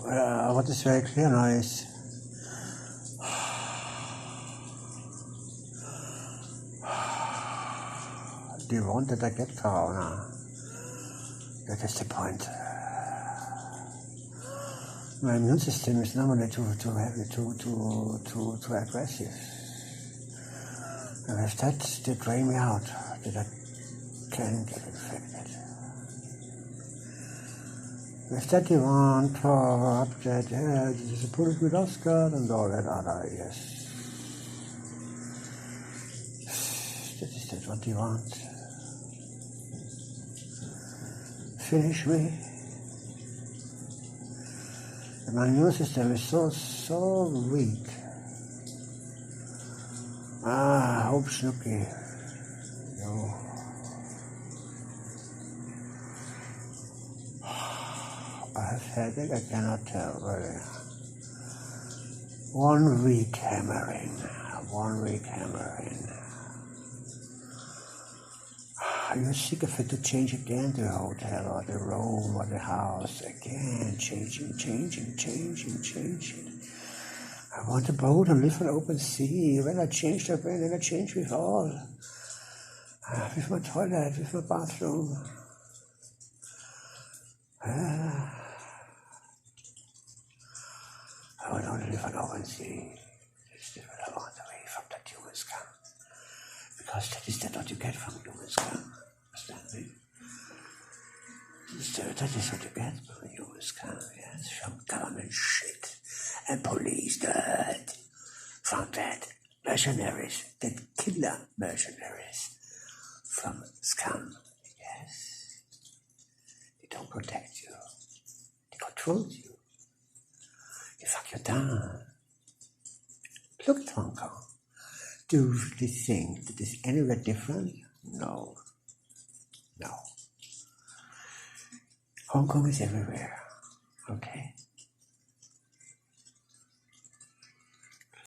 what is very clear now is do you want that I get corona? That is the point. My immune system is normally too heavy, too aggressive. And if that, they drain me out, that I can get infected. If that you want for that, this is a Polish with Stuttgart and all that other, yes. That is that what you want. Finish me. My immune system is so weak. Hope Snooky. No. I have headache, I cannot tell really. 1 week hammering. 1 week hammering. Are you sick of it to change again the hotel or the room or the house again? Changing. I want a boat and live on open sea. When I change that way, then I change with all. With my toilet, with my bathroom. I want to live on open sea. This is what I want away from that human scum. Because that is what you get from human scum. Understand me? That is what you get from human scum, yes? From government shit and police dirt. From that mercenaries, that killer mercenaries. From scum, yes? They don't protect you. They control you. They fuck you down. Look at Hong Kong. Do they think that is anywhere different? No. Hong Kong is everywhere, okay?